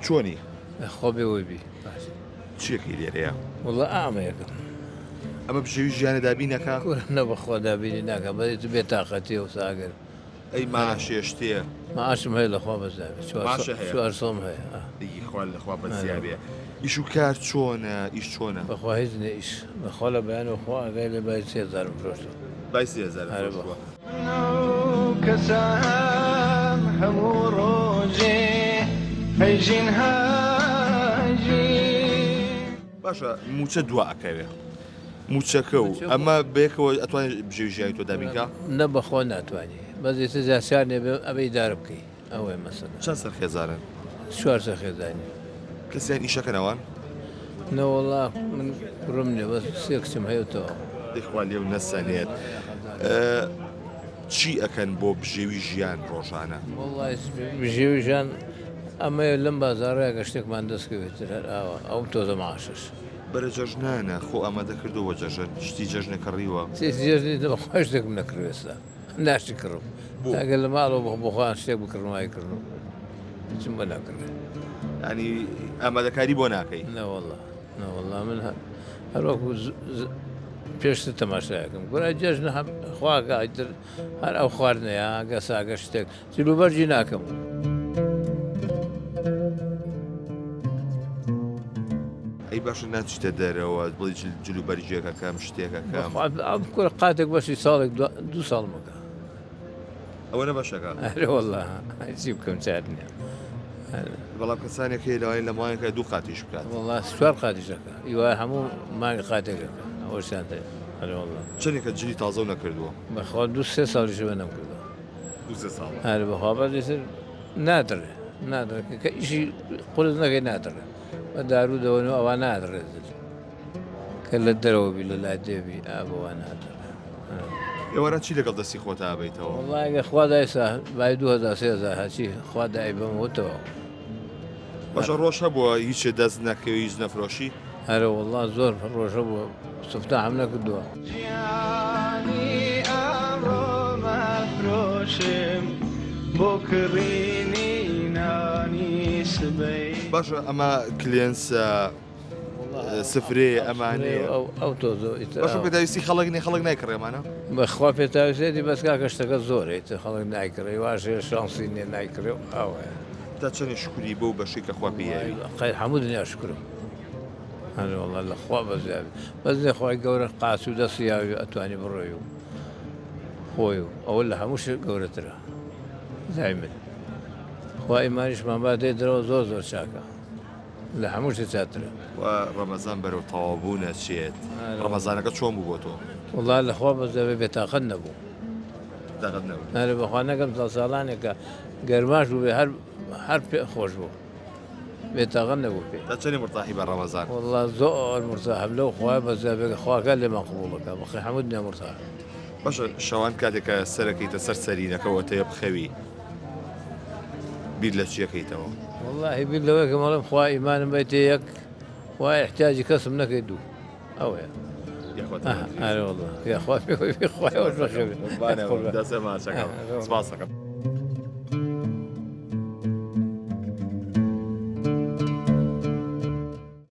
چۆنی خۆ بێەوەی بی چیەکەی لێرەیە وڵە ئامەیەکەم ئەمە بژێوی ژیانە دابینەکە نە بەخوا دابینی ناکە بەێت بێت تااقەتی و ساگەر ئەی ماشێشتێ ماشم هەیە لەخوا بەزاوێت چوار سۆم هەیە دیگی خوال لەخوا بەزیابێ ئیش و کار چۆنە ئیش چۆنە بەخوا هیچ نەئیش بەخوا لە بەیان و خوا ئەگەی لە بای 3000 فرۆشتە بای 3000 کەسان هەموو ڕۆژێ هەیژین هاژی باشە موچە دوا ئەکەوێ موچەکە و ئەمە بێکەوە ئەتوانێت بژێوی ژیانی تۆ دابینکە نە بەخۆ ناتوانانی بەزێتە زیاسیارنێ ئەبەی دار بکەی ئەوەی مەسەن چەند سەرخێزانن چوار سەرخێزانی کەسیان ئیشەکەنەوەن نەوەڵا من ڕم نیە بە سێ کچم هەیەتەوە دەخوا لێو نەسەنێت چی ئەکەن بۆ بژێوی ژیان ڕۆژانە وڵی بژێوی ژیان ئەمە لەم بازارڕایگە شتێکمان دەستکەوێتتر هەر ئاوە ئەو تۆزە ماشش بەرە جەژنانە خۆ ئەمە دەکردەوە جەژن شتی جەژنەکە ڕیوە جێژنی بەخوا شتێکم نەکردێستا ناشتی کڕم ئەگەر لە ماڵەوە بخۆیان شتێک بکردمای کردن چم بە ناکردێت ینی ئامادەکاری بۆ ناکەی نەوەڵە نەوەڵا من هەروەکو پێشتر تەماشایەکەم گوڕای جێژنە خواگایتر هەر ئەو خواردنەیە ئەگە ساگە شتێک جلوبەرجی ناکەم. ئەی باشە ناچیتە دەرەوە بڵی جلوبەرجێکەکەم شتێکەکەم کوڕ قاتێک بەشی ساڵێک دو ساڵ مەکە ئەوە نە بەشەکە هەروەڵا چی بکەم چار نییە بەڵام کەسانێک هەیە لەوای لە ماڵێکە دوو قاتیش بکات وڵا سوار قاتیشەکە هیوای هەموو مانگی قاتێکەکە ئەوەشیان هەروەڵا چەندێکە جلی تازە و نەکردووە بەخوا دو سێ ساڵیشەوە نەکردەوە دوو ساڵ هەر بەخوا بەدەسر نادڕێ نادڕێت کە ئیشی قرس نەکەی نادڕێ بە دارو دەوەن و ئەوان نادڕێت کە لە دەرەوە بی لە لای دێبی ئابەوە نادڕێت ئێوەرە چی لەگەڵ دەستی خۆتا ئابیتەوە وڵایگە خوادایسا بای 2003 هەچی خوادای بەمەوتەوە باشە ڕۆژ هەبووە هیچ دەست نەکەوی هیچ نەفرۆشی هەرە وڵا زۆر ڕۆژە بووە سوفتا هەم نەکردووە ژیانی ئەمڕۆ مەفرۆشم بۆ کڕینی نانی سبەی باشە ئەمە کلێنسە سفرێ ئەمانەیە ئەو تۆزۆ باشە پێداویستی خەڵک خەڵک نایکڕێمانە بەخوا پێتاویسێتی بەسکا کەشتەکە زۆرێت خەڵک نایکڕێ واشێ شانسی نێ نایکڕێ و ئاوەیە تا چەندی شکوری بۆ بەشی کە خوا پێیاوی هەموو دنیا شکرم هەروەڵا لەخوا بەزیاوی بەس نێخوای گەورە قاس و دەستیاوی ئەتوانی بڕۆی و خۆی و ئەوە لە هەموو شت گەورەترە زای من خوا ئیمانیشمان با دێ درەوە زۆر زۆر چاکە لە هەموو شت چاترە ڕەمەزان بەرەو تەواوبوو نەچێت ڕەمەزانەکە چۆن بوو بۆ تۆ وڵا لەخوا بەزەوێ بێتاقەت نەبوو دەغت نەبوو هەرە بەخوا نەکەم ساڵانێکە گەرماش بوو بێ هەر پێ خۆش بوو بێتاقەت نەبوو پێ تا چەندی مرتاحی بە ڕەمەزان وڵا زۆر مرتاحم لەو خوای بەزەوێ خواکە لێمان قبوڵەکە بەخێ هەموو دنیا مرتاح باشە شەوان کاتێکە سەرەکەیتە سەر سەرینەکەەوە تەیە بخەوی بیر لە چیەکەیتەوە والله بیر لەوەی کە مەڵم خوا ئیمانم بێتێ یەک وای احتیاجی کەسم نەکەی دوو ئەوەیە هەرە وڵا یاخوا پێ خوای وەش بەخێ دەسە ماچەکە سپاس دەکەم